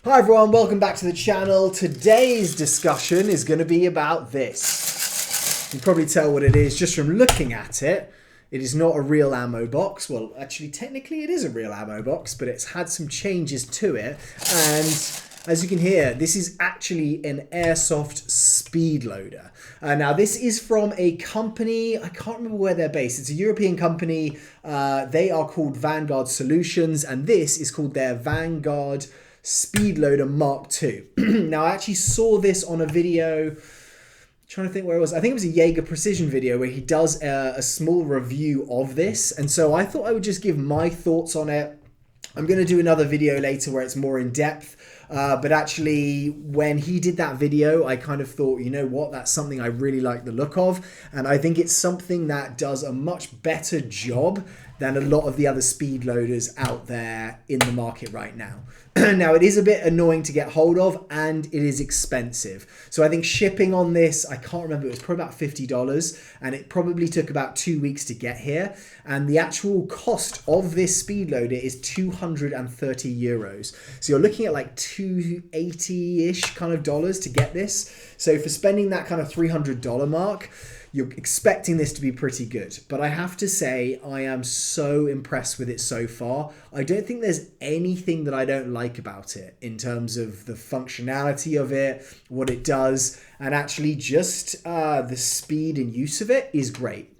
Hi everyone, welcome back to the channel. Today's discussion is going to be about this. You can probably tell what it is just from looking at it. It is not a real ammo box. Well, actually, technically it is a real ammo box, but it's had some changes to it. And as you can hear, this is actually an Airsoft Speedloader. Now, this is from a company, I can't remember where they're based. It's a European company. They are called Vanguard Solutions, and this is called their Vanguard Speedloader MK2. Now, I actually saw this on a video, trying to think where it was. I think it was a Jaeger Precision video where he does a small review of this. And so I thought I would just give my thoughts on it. I'm going to do another video later where it's more in depth. But actually, when he did that video, I kind of thought, you know what, that's something I really like the look of. And I think it's something that does a much better job than a lot of the other speed loaders out there in the market right now. Now, it is a bit annoying to get hold of and it is expensive. So I think shipping on this, I can't remember, it was probably about $50 and it probably took about 2 weeks to get here. And the actual cost of this speed loader is 230 euros. So you're looking at like 280-ish kind of dollars to get this. So for spending that kind of $300 mark, you're expecting this to be pretty good. But I have to say, I am so impressed with it so far. I don't think there's anything that I don't like about it in terms of the functionality of it, what it does, and actually just the speed and use of it is great.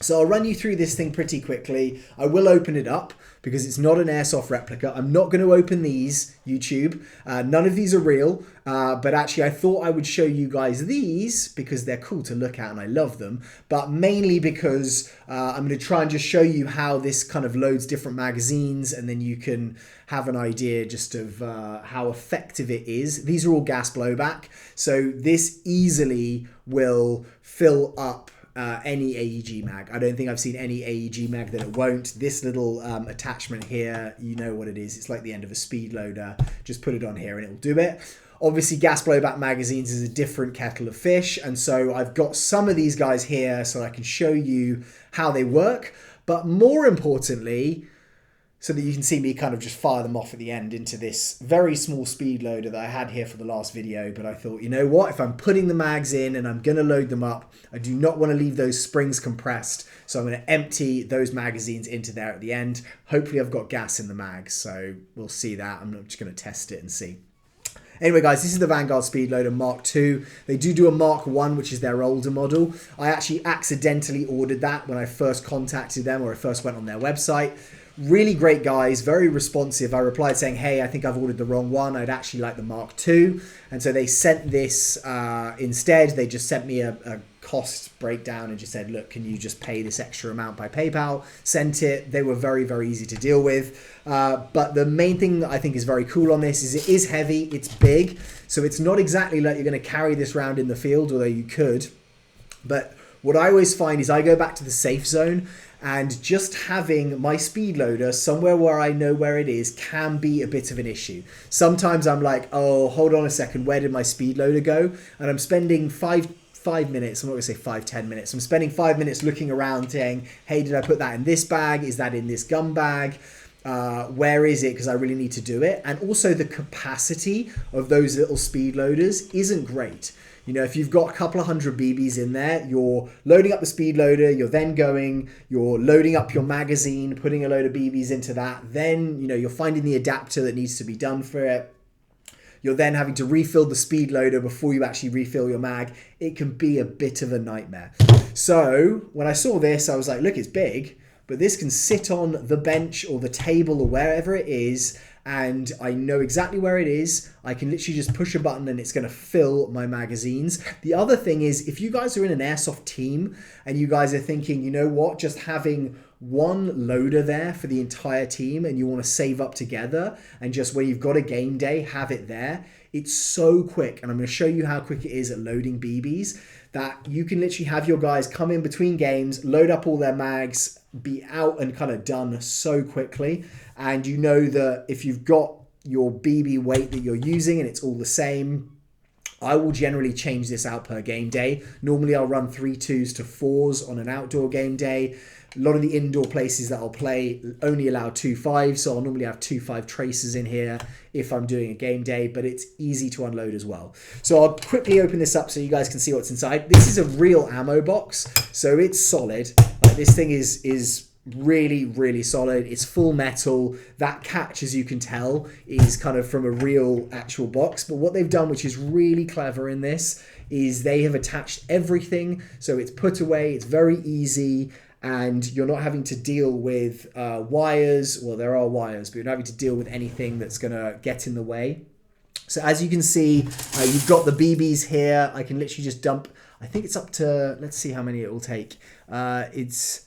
So I'll run you through this thing pretty quickly. I will open it up because it's not an Airsoft replica. I'm not going to open these, YouTube. None of these are real, but actually I thought I would show you guys these because they're cool to look at and I love them, but mainly because I'm going to try and just show you how this kind of loads different magazines and then you can have an idea just of how effective it is. These are all gas blowback, so this easily will fill up any AEG mag. I don't think I've seen any AEG mag that it won't. This little attachment here, you know what it is. It's like the end of a speed loader. Just put it on here and it'll do it. Obviously, gas blowback magazines is a different kettle of fish. And so I've got some of these guys here so I can show you how they work. But more importantly, so that you can see me kind of just fire them off at the end into this very small speed loader that I had here for the last video. But I thought, you know what, if I'm putting the mags in and I'm going to load them up, I do not want to leave those springs compressed. So I'm going to empty those magazines into there at the end. Hopefully I've got gas in the mags, so we'll see that. I'm just going to test it and see. Anyway, guys, this is the Vanguard Speedloader MK2. They do a Mark 1, which is their older model. I actually accidentally ordered that when I first contacted them or I first went on their website. Really great guys, very responsive. I replied saying, hey, I think I've ordered the wrong one. I'd actually like the Mark II. And so they sent this instead. They just sent me a cost breakdown and just said, look, can you just pay this extra amount by PayPal? Sent it. They were very, very easy to deal with. But the main thing that I think is very cool on this is it is heavy. It's big. So it's not exactly like you're going to carry this around in the field, although you could. But what I always find is I go back to the safe zone, and just having my speed loader somewhere where I know where it is can be a bit of an issue. Sometimes I'm like, oh, hold on a second, where did my speed loader go? And I'm spending five minutes, I'm not gonna say 5-10 minutes, I'm spending 5 minutes looking around saying, hey, did I put that in this bag? Is that in this gun bag? Where is it? Because I really need to do it. And also the capacity of those little speed loaders isn't great. You know, if you've got a couple of hundred BBs in there, you're loading up the speed loader, you're then you're loading up your magazine, putting a load of BBs into that. Then, you know, you're finding the adapter that needs to be done for it. You're then having to refill the speed loader before you actually refill your mag. It can be a bit of a nightmare. So when I saw this, I was like, look, it's big, but this can sit on the bench or the table or wherever it is, and I know exactly where it is. I can literally just push a button and it's going to fill my magazines. The other thing is, if you guys are in an Airsoft team and you guys are thinking, you know what, just having one loader there for the entire team and you want to save up together and just when you've got a game day, have it there. It's so quick, and I'm going to show you how quick it is at loading BBs, that you can literally have your guys come in between games, load up all their mags, be out and kind of done so quickly. And you know that if you've got your BB weight that you're using and it's all the same, I will generally change this out per game day. Normally I'll run 3 2s to 4s on an outdoor game day. A lot of the indoor places that I'll play only allow 2 5s, so I'll normally have 2 5 tracers in here if I'm doing a game day, but it's easy to unload as well. So I'll quickly open this up so you guys can see what's inside. This is a real ammo box, so it's solid. Like, this thing is really, really solid. It's full metal. That catch, as you can tell, is kind of from a real actual box. But what they've done, which is really clever in this, is they have attached everything, so it's put away, it's very easy, and you're not having to deal with wires. Well, there are wires, but you're not having to deal with anything that's going to get in the way. So as you can see, you've got the BBs here. I can literally just dump, I think it's up to, let's see how many it will take. It's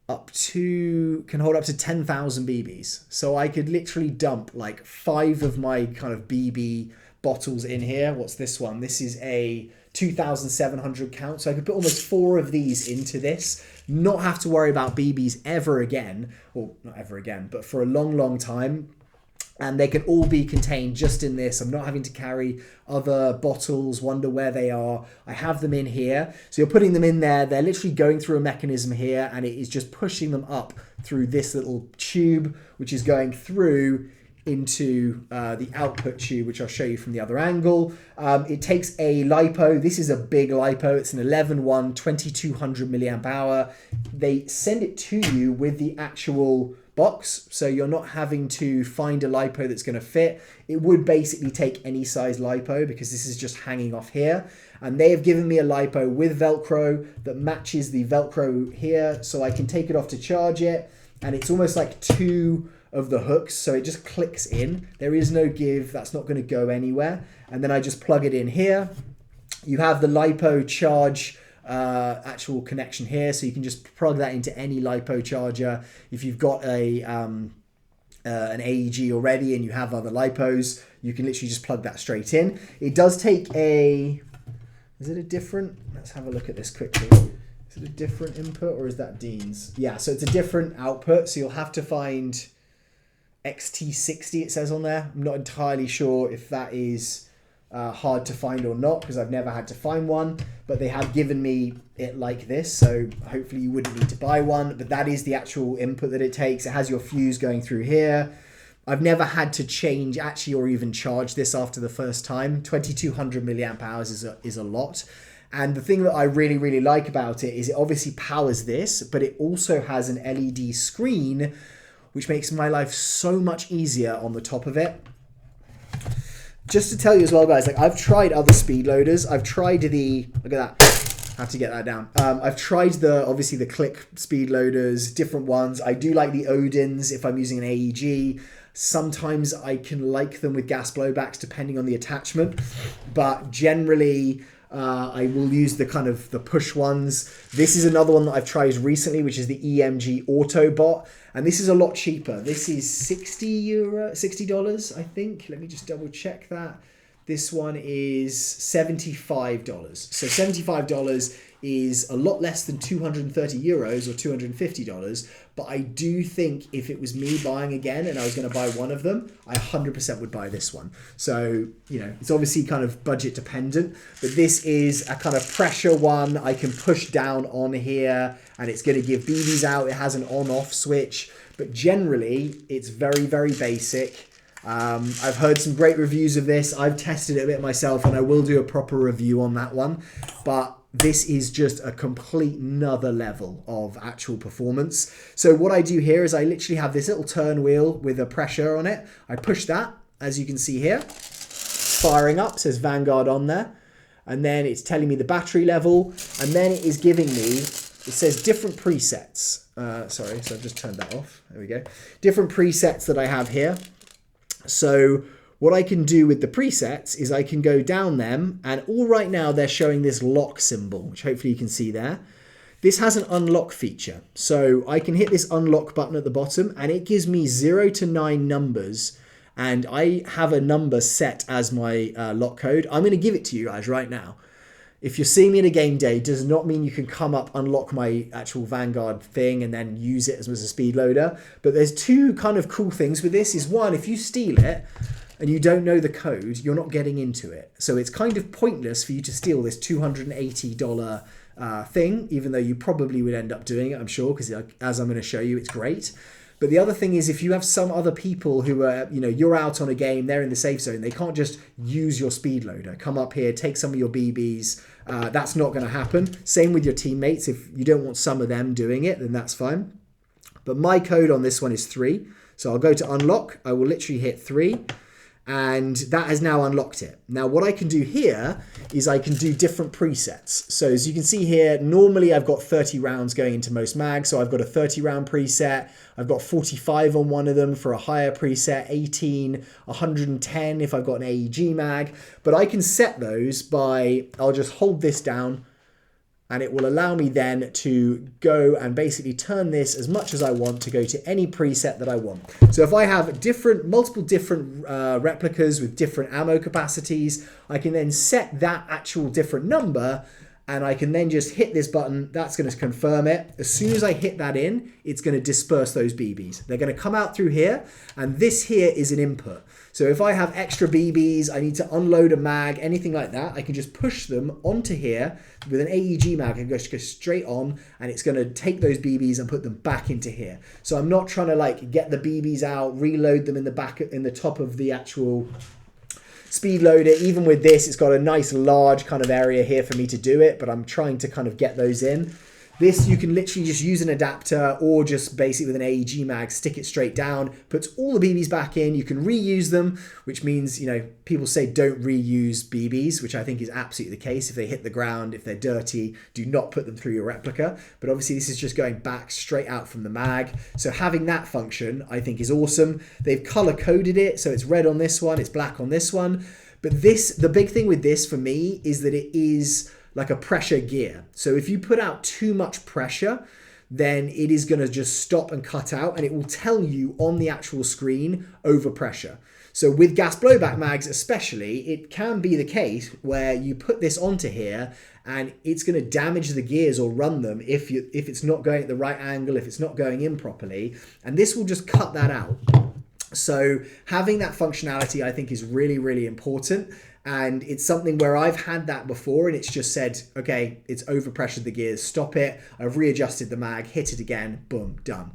up to, can hold up to 10,000 BBs. So I could literally dump like 5 of my kind of BB bottles in here. What's this one? This is a 2,700 count. So I could put almost 4 of these into this, not have to worry about BBs ever again, or not ever again, but for a long, long time. And they can all be contained just in this. I'm not having to carry other bottles, wonder where they are. I have them in here. So you're putting them in there. They're literally going through a mechanism here, and it is just pushing them up through this little tube, which is going through into the output tube, which I'll show you from the other angle. It takes a LiPo. This is a big LiPo. It's an 11-1, 2200 milliamp hour. They send it to you with the actual box, so you're not having to find a LiPo that's going to fit. It would basically take any size LiPo because this is just hanging off here. And they have given me a LiPo with Velcro that matches the Velcro here, so I can take it off to charge it. And it's almost like 2 of the hooks, so it just clicks in. There is no give, that's not going to go anywhere. And then I just plug it in here. You have the LiPo charge actual connection here, so you can just plug that into any LiPo charger. If you've got a an AEG already and you have other LiPos, you can literally just plug that straight in. It does take a, is it a different, let's have a look at this quickly. Is it a different input or is that Dean's? Yeah, so it's a different output, so you'll have to find XT60 it says on there. I'm not entirely sure if that is hard to find or not, because I've never had to find one, but they have given me it like this, so hopefully you wouldn't need to buy one. But that is the actual input that it takes. It has your fuse going through here. I've never had to change actually or even charge this after the first time. 2200 milliamp hours is a lot. And the thing that I really, really like about it is it obviously powers this, but it also has an LED screen, which makes my life so much easier on the top of it. Just to tell you as well, guys, like I've tried other speed loaders. I've tried the, look at that, I have to get that down. I've tried obviously the click speed loaders, different ones. I do like the Odins if I'm using an AEG. Sometimes I can like them with gas blowbacks depending on the attachment, but generally I will use the kind of the push ones. This is another one that I've tried recently, which is the EMG Autobot, and this is a lot cheaper. This is $60, I think. Let me just double check that. This one is $75. So $75 is a lot less than 230 euros or $250. But I do think if it was me buying again and I was going to buy one of them, I 100% would buy this one. So, you know, it's obviously kind of budget dependent, but this is a kind of pressure one. I can push down on here and it's going to give BBs out. It has an on-off switch, but generally it's very, very basic. I've heard some great reviews of this. I've tested it a bit myself and I will do a proper review on that one. But this is just a complete another level of actual performance. So what I do here is I literally have this little turn wheel with a pressure on it. I push that, as you can see here, firing up, says Vanguard on there. And then it's telling me the battery level. And then it is giving me, it says different presets. Sorry, so I've just turned that off. There we go. Different presets that I have here. So what I can do with the presets is I can go down them, and all right now they're showing this lock symbol, which hopefully you can see there. This has an unlock feature. So I can hit this unlock button at the bottom and it gives me 0 to 9 numbers. And I have a number set as my lock code. I'm going to give it to you guys right now. If you're seeing me at a game day, does not mean you can come up, unlock my actual Vanguard thing and then use it as a speed loader. But there's two kind of cool things with this. Is one, if you steal it, and you don't know the code, you're not getting into it. So it's kind of pointless for you to steal this $280 thing, even though you probably would end up doing it, I'm sure, because as I'm going to show you, it's great. But the other thing is, if you have some other people who are, you're out on a game, they're in the safe zone, they can't just use your speed loader. Come up here, take some of your BBs. That's not going to happen. Same with your teammates. If you don't want some of them doing it, then that's fine. But my code on this one is 3. So I'll go to unlock. I will literally hit 3. And that has now unlocked it. Now what I can do here is I can do different presets. So as you can see here, normally I've got 30 rounds going into most mags. So I've got a 30 round preset. I've got 45 on one of them for a higher preset, 18, 110 if I've got an AEG mag. But I can set those by, I'll just hold this down, and it will allow me then to go and basically turn this as much as I want to go to any preset that I want. So if I have multiple different replicas with different ammo capacities, I can then set that actual different number, and I can then just hit this button. That's going to confirm it. As soon as I hit that in, it's going to disperse those BBs. They're going to come out through here, and this here is an input. So if I have extra BBs, I need to unload a mag, anything like that, I can just push them onto here with an AEG mag and go straight on, and it's going to take those BBs and put them back into here. So I'm not trying to like get the BBs out, reload them in the top of the actual speed loader. Even with this, it's got a nice large kind of area here for me to do it, but I'm trying to kind of get those in. This, you can literally just use an adapter or just basically with an AEG mag, stick it straight down, puts all the BBs back in. You can reuse them, which means, people say don't reuse BBs, which I think is absolutely the case. If they hit the ground, if they're dirty, do not put them through your replica. But obviously this is just going back straight out from the mag. So having that function, I think is awesome. They've color coded it. So it's red on this one, it's black on this one. But the big thing with this for me is that it is like a pressure gear. So if you put out too much pressure, then it is going to just stop and cut out, and it will tell you on the actual screen overpressure. So with gas blowback mags especially, it can be the case where you put this onto here and it's going to damage the gears or run them if it's not going at the right angle, if it's not going in properly, and this will just cut that out. So having that functionality I think is really, really important. And it's something where I've had that before and it's just said, okay, it's overpressured the gears, stop it. I've readjusted the mag, hit it again, boom, done.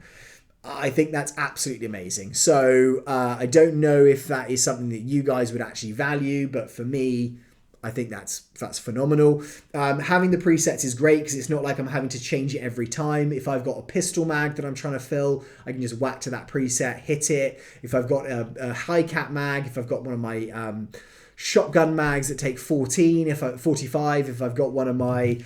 I think that's absolutely amazing. So I don't know if that is something that you guys would actually value, but for me, I think that's phenomenal. Having the presets is great because it's not like I'm having to change it every time. If I've got a pistol mag that I'm trying to fill, I can just whack to that preset, hit it. If I've got a high cap mag, if I've got one of my shotgun mags that take 45, if I've got one of my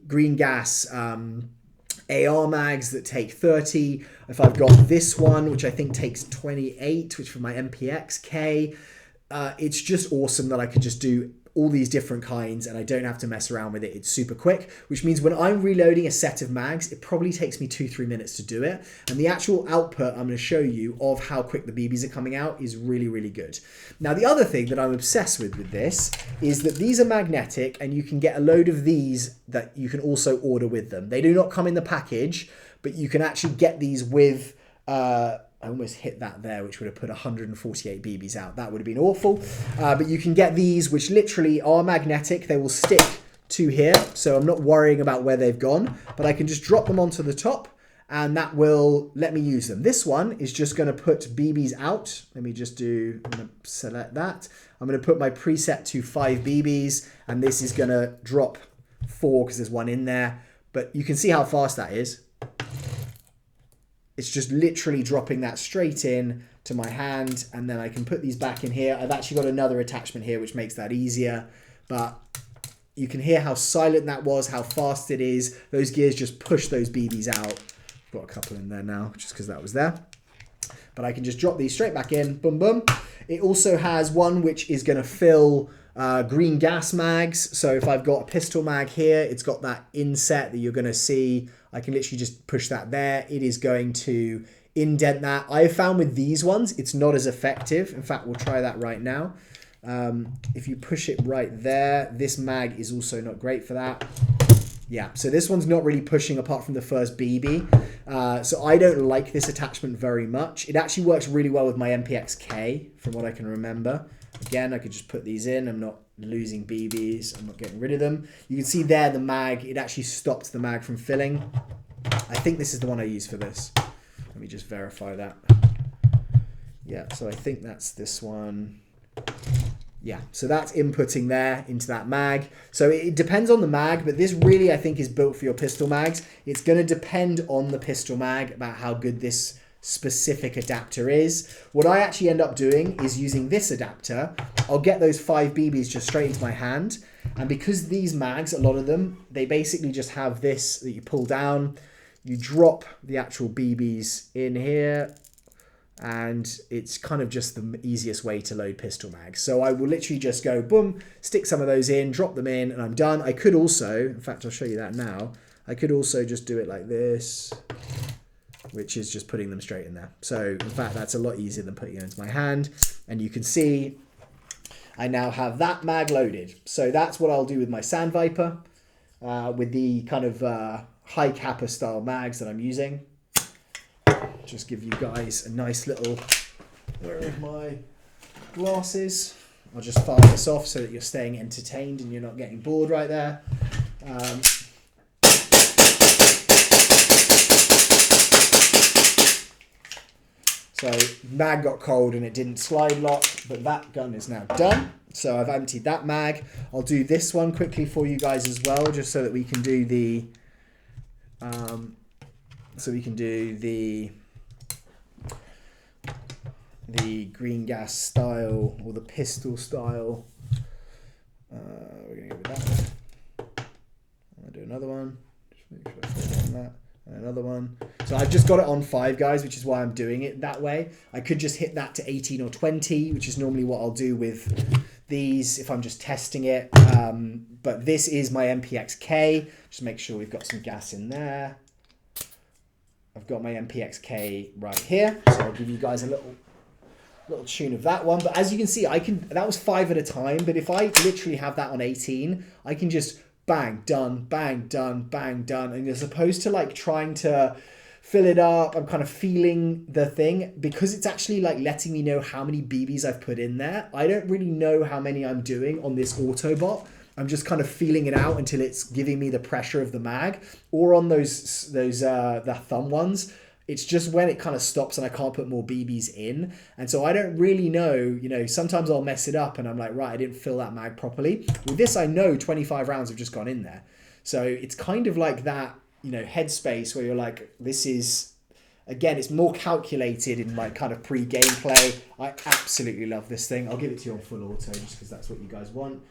green gas AR mags that take 30, if I've got this one which I think takes 28, which for my MPX-K, it's just awesome that I could just do all these different kinds and I don't have to mess around with it. It's super quick, which means when I'm reloading a set of mags, it probably takes me 2-3 minutes to do it. And the actual output I'm going to show you of how quick the BBs are coming out is really, really good. Now, the other thing that I'm obsessed with this is that these are magnetic and you can get a load of these that you can also order with them. They do not come in the package, but you can actually get these with I almost hit that there, which would have put 148 BBs out. That would have been awful. But you can get these, which literally are magnetic. They will stick to here. So I'm not worrying about where they've gone. But I can just drop them onto the top, and that will let me use them. This one is just going to put BBs out. Let me just I'm going to select that. I'm going to put my preset to 5 BBs, and this is going to drop 4 because there's one in there. But you can see how fast that is. It's just literally dropping that straight in to my hand, and then I can put these back in here. I've actually got another attachment here which makes that easier, but you can hear how silent that was, how fast it is. Those gears just push those BBs out. I've got a couple in there now just because that was there. But I can just drop these straight back in, boom, boom. It also has one which is going to fill green gas mags. So if I've got a pistol mag here, it's got that inset that you're going to see. I can literally just push that there. It is going to indent that. I have found with these ones, it's not as effective. In fact, we'll try that right now. If you push it right there, this mag is also not great for that. Yeah, so this one's not really pushing apart from the first BB. So I don't like this attachment very much. It actually works really well with my MPX-K, from what I can remember. Again, I could just put these in. I'm not losing BBs. I'm not getting rid of them. You can see there the mag, it actually stops the mag from filling. I think this is the one I use for this. Let me just verify that. Yeah, so I think that's this one. Yeah, so that's inputting there into that mag. So it depends on the mag, but this really, I think, is built for your pistol mags. It's going to depend on the pistol mag about how good this specific adapter is. What I actually end up doing is using this adapter. I'll get those 5 BBs just straight into my hand. And because these mags, a lot of them, they basically just have this that you pull down. You drop the actual BBs in here. And it's kind of just the easiest way to load pistol mags. So I will literally just go, boom, stick some of those in, drop them in, and I'm done. I could also, in fact, I'll show you that now. I could also just do it like this, which is just putting them straight in there. So in fact, that's a lot easier than putting it into my hand. And you can see I now have that mag loaded. So that's what I'll do with my Sandviper, with the kind of high capper style mags that I'm using. Just give you guys a nice little, where are my glasses? I'll just fire this off so that you're staying entertained and you're not getting bored right there. So mag got cold and it didn't slide lock, but that gun is now done. So I've emptied that mag. I'll do this one quickly for you guys as well, just so that we can do the, the green gas style or the pistol style. We're going to go with that one. I'll do another one. Just make sure I put on that. And another one. So I've just got it on 5, guys, which is why I'm doing it that way. I could just hit that to 18 or 20, which is normally what I'll do with these if I'm just testing it. But this is my MPX-K. Just make sure we've got some gas in there. I've got my MPX-K right here. So I'll give you guys a little tune of that one. But as you can see, that was 5 at a time. But if I literally have that on 18, I can just bang, done, bang, done, bang, done. And as opposed to like trying to fill it up, I'm kind of feeling the thing because it's actually like letting me know how many BBs I've put in there. I don't really know how many I'm doing on this Autobot. I'm just kind of feeling it out until it's giving me the pressure of the mag, or on those the thumb ones. It's just when it kind of stops and I can't put more BBs in. And so I don't really know, you know, sometimes I'll mess it up and I'm like, right, I didn't fill that mag properly. With this, I know 25 rounds have just gone in there. So it's kind of like that, you know, headspace where you're like, this is, again, it's more calculated in my kind of pre-gameplay. I absolutely love this thing. I'll give it to you on full auto just because that's what you guys want.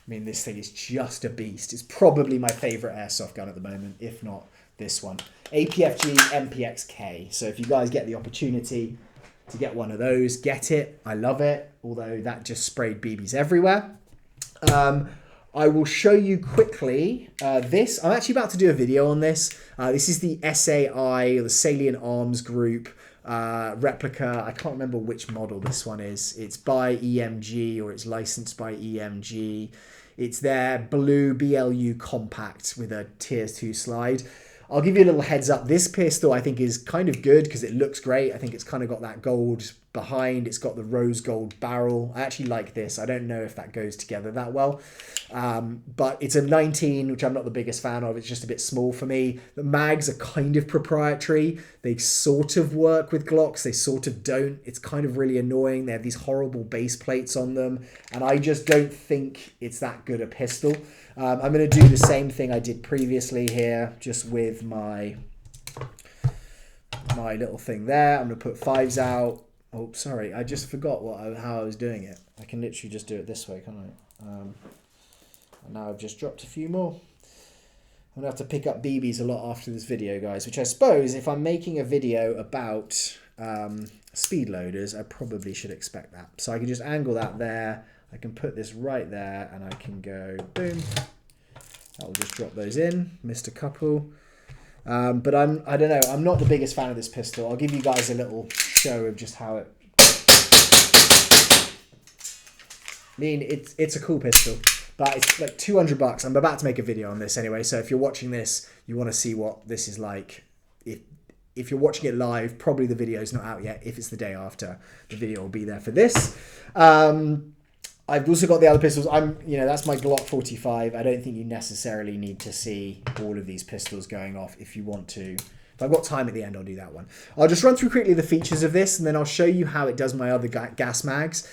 I mean, this thing is just a beast. It's probably my favorite airsoft gun at the moment, if not this one. APFG MPX-K. So if you guys get the opportunity to get one of those, get it. I love it, although that just sprayed BBs everywhere. I will show you quickly this. I'm actually about to do a video on this. This is the SAI, or the Salient Arms Group replica. I can't remember which model this one is. It's by EMG, or it's licensed by EMG. It's their blue BLU compact with a tier 2 slide. I'll give you a little heads up. This pistol I think is kind of good because it looks great. I think it's kind of got that gold behind. It's got the rose gold barrel. I actually like this. I don't know if that goes together that well. But it's a 19, which I'm not the biggest fan of. It's just a bit small for me. The mags are kind of proprietary. They sort of work with Glocks. They sort of don't. It's kind of really annoying. They have these horrible base plates on them. And I just don't think it's that good a pistol. I'm going to do the same thing I did previously here, just with my little thing there. I'm going to put 5s out. Oh, sorry, I just forgot how I was doing it. I can literally just do it this way, can't I? And now I've just dropped a few more. I'm going to have to pick up BBs a lot after this video, guys, which I suppose if I'm making a video about speed loaders, I probably should expect that. So I can just angle that there. I can put this right there and I can go boom. That will just drop those in. Missed a couple. But I don't know. I'm not the biggest fan of this pistol. I'll give you guys a little show of just how it... I mean, it's a cool pistol. but it's like 200 bucks. I'm about to make a video on this anyway, so if you're watching this, you want to see what this is like. If you're watching it live, probably the video is not out yet. If it's the day after, the video will be there for this. I've also got the other pistols. That's my Glock 45. I don't think you necessarily need to see all of these pistols going off. If you want to, if I've got time at the end, I'll do that one. I'll just run through quickly the features of this, and then I'll show you how it does my other gas mags.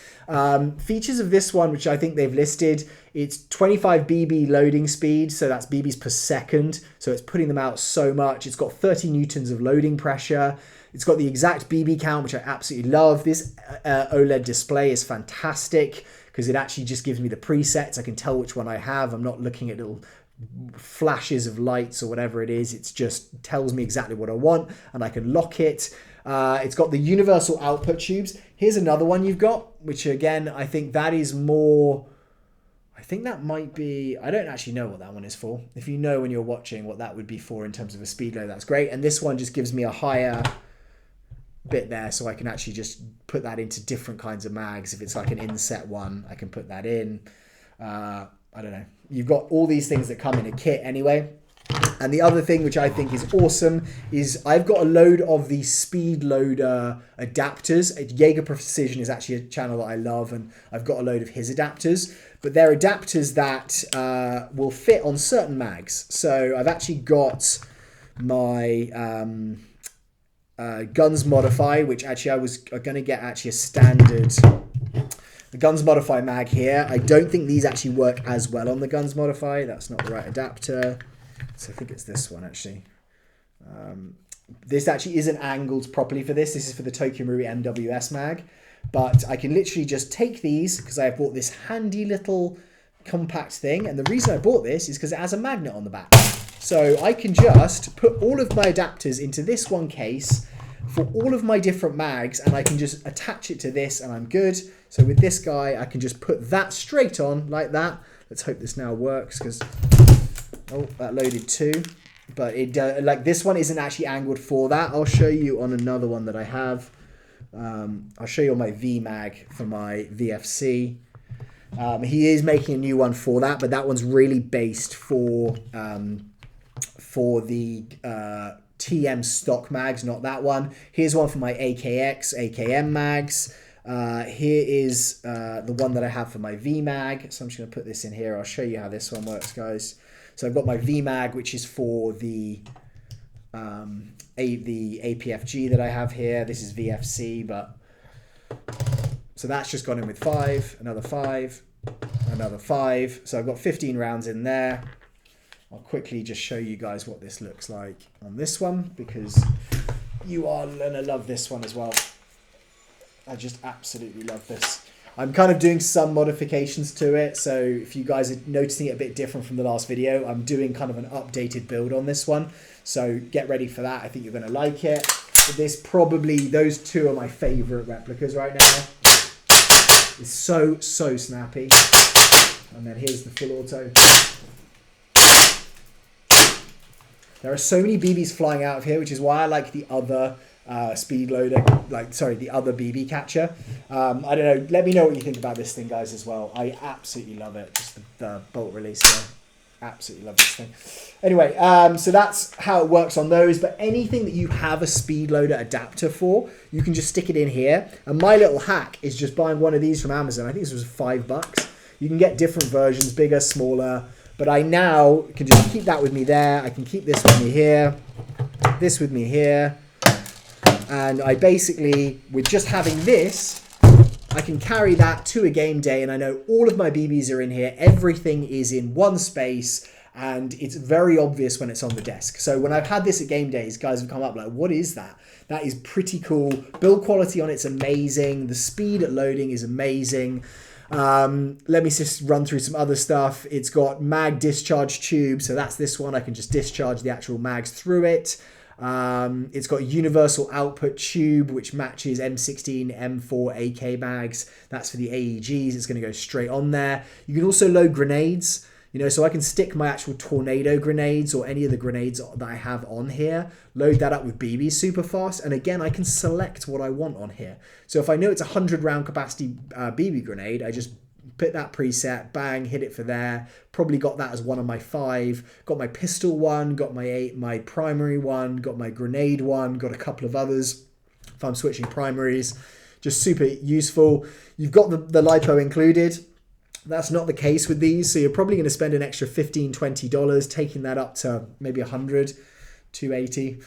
Features of this one, which I think they've listed, it's 25 BB loading speed, so that's BBs per second. So it's putting them out so much. It's got 30 newtons of loading pressure. It's got the exact BB count, which I absolutely love. This OLED display is fantastic because it actually just gives me the presets. I can tell which one I have. I'm not looking at little flashes of lights or whatever it is. It just tells me exactly what I want, and I can lock it. It's got the universal output tubes. Here's another one you've got, which again, I think that is more... I think that might be... I don't actually know what that one is for. If you know when you're watching what that would be for in terms of a speedloader, that's great. And this one just gives me a higher bit there, so I can actually just put that into different kinds of mags. If it's like an inset one, I can put that in. I don't know. You've got all these things that come in a kit anyway. And the other thing which I think is awesome is I've got a load of the Speedloader adapters. Jaeger Precision is actually a channel that I love, and I've got a load of his adapters. But they're adapters that will fit on certain mags. So I've actually got my Guns Modify, which actually I was going to get actually a standard... The Guns Modify mag here. I don't think these actually work as well on the Guns Modify. That's not the right adapter. So I think it's this one actually. This actually isn't angled properly for this. This is for the Tokyo Marui MWS mag. But I can literally just take these because I have bought this handy little compact thing. And the reason I bought this is because it has a magnet on the back. So I can just put all of my adapters into this one case for all of my different mags, and I can just attach it to this and I'm good. So with this guy, I can just put that straight on like that. Let's hope this now works because, oh, that loaded too. But it like this one isn't actually angled for that. I'll show you on another one that I have. I'll show you on my VMag for my VFC. He is making a new one for that, but that one's really based for the TM stock mags, not that one. Here's one for my AKX, AKM mags. Here is the one that I have for my VMag. So I'm just going to put this in here. I'll show you how this one works, guys. So I've got my VMag, which is for the APFG that I have here. This is VFC, but so that's just gone in with 5, another 5, another 5. So I've got 15 rounds in there. I'll quickly just show you guys what this looks like on this one because you are going to love this one as well. I just absolutely love this. I'm kind of doing some modifications to it, so if you guys are noticing it a bit different from the last video, I'm doing kind of an updated build on this one. So get ready for that. I think you're going to like it. But those two are my favorite replicas right now. It's so snappy. And then here's the full auto. There are so many BBs flying out of here, which is why I like the other Speedloader, the other BB catcher. I don't know. Let me know what you think about this thing, guys, as well. I absolutely love it. Just the bolt release here. Absolutely love this thing. Anyway, so that's how it works on those. But anything that you have a Speedloader adapter for, you can just stick it in here. And my little hack is just buying one of these from Amazon. I think this was $5. You can get different versions, bigger, smaller. But I now can just keep that with me there. I can keep this with me here, this with me here. And I basically, with just having this, I can carry that to a game day and I know all of my BBs are in here. Everything is in one space and it's very obvious when it's on the desk. So when I've had this at game days, guys have come up like, what is that? That is pretty cool. Build quality on it's amazing. The speed at loading is amazing. Let me just run through some other stuff. It's got mag discharge tube. So that's this one. I can just discharge the actual mags through it. It's got universal output tube, which matches M16, M4, AK mags. That's for the AEGs. It's going to go straight on there. You can also load grenades. So I can stick my actual tornado grenades or any of the grenades that I have on here, load that up with BBs super fast. And again, I can select what I want on here. So if I know it's a 100 round capacity BB grenade, I just Put that preset, bang, hit it for there. Probably got that as one of my 5. Got my pistol one, got my primary one, got my grenade one, got a couple of others if I'm switching primaries. Just super useful. You've got the LiPo included. That's not the case with these, so you're probably going to spend an extra $15, $20, taking that up to maybe $100, $280.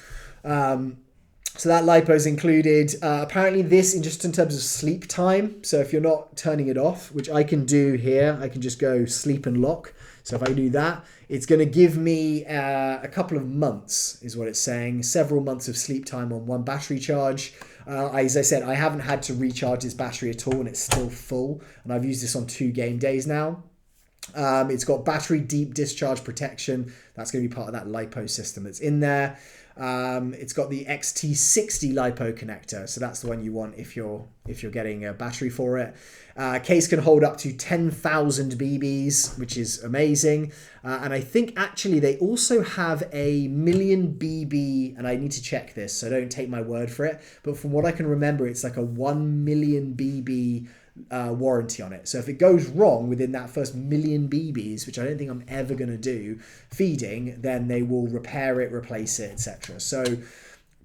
So that LiPo is included. Apparently this, just in terms of sleep time, so if you're not turning it off, which I can do here, I can just go sleep and lock. So if I do that, it's going to give me a couple of months, is what it's saying. Several months of sleep time on one battery charge. As I said, I haven't had to recharge this battery at all, and it's still full. And I've used this on 2 game days now. It's got battery deep discharge protection. That's going to be part of that LiPo system that's in there. It's got the XT60 LiPo connector, so that's the one you want if you're getting a battery for it. Case can hold up to 10,000 BBs, which is amazing. And I think actually they also have a 1,000,000 BB, and I need to check this, so don't take my word for it. But from what I can remember, it's like a 1,000,000 BB warranty on it. So if it goes wrong within that first 1,000,000 BBs, which I don't think I'm ever going to do, feeding, then they will repair it, replace it, etc. So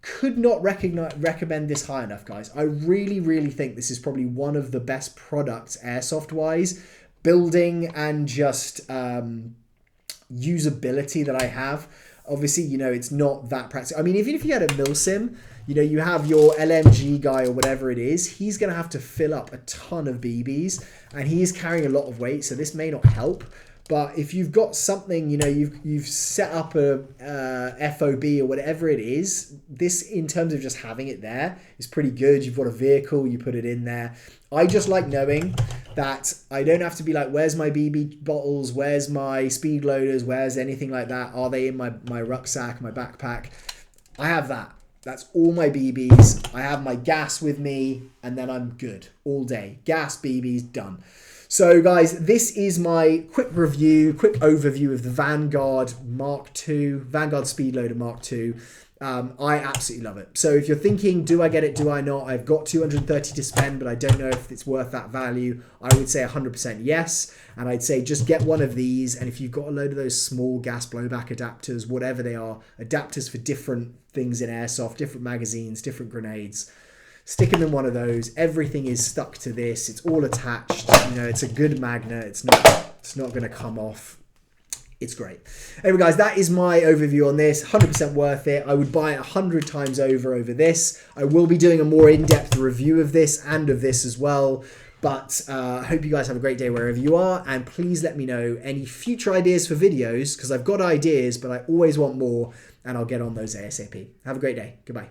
could not recommend this high enough, guys. I really, really think this is probably one of the best products airsoft-wise, building and just usability that I have. Obviously, you know, it's not that practical. I mean, even if you had a milsim, you know, you have your LMG guy or whatever it is, he's going to have to fill up a ton of BBs, and he is carrying a lot of weight, so this may not help. But if you've got something, you know, you've set up a FOB or whatever it is, this, in terms of just having it there, is pretty good. You've got a vehicle, you put it in there. I just like knowing that I don't have to be like, where's my BB bottles? Where's my speed loaders? Where's anything like that? Are they in my rucksack, my backpack? I have that. That's all my BBs. I have my gas with me, and then I'm good all day. Gas, BBs, done. So guys, this is my quick review, quick overview of the Vanguard Mark II, Vanguard Speedloader Mark II. I absolutely love it. So if you're thinking, do I get it, do I not? I've got 230 to spend, but I don't know if it's worth that value. I would say 100% yes. And I'd say just get one of these. And if you've got a load of those small gas blowback adapters, whatever they are, adapters for different things in airsoft, different magazines, different grenades, stick them in one of those. Everything is stuck to this. It's all attached. You know, it's a good magnet. It's not going to come off. It's great. Anyway, guys, that is my overview on this. 100% worth it. I would buy it 100 times over this. I will be doing a more in-depth review of this and of this as well. But I hope you guys have a great day wherever you are. And please let me know any future ideas for videos, because I've got ideas, but I always want more. And I'll get on those ASAP. Have a great day. Goodbye.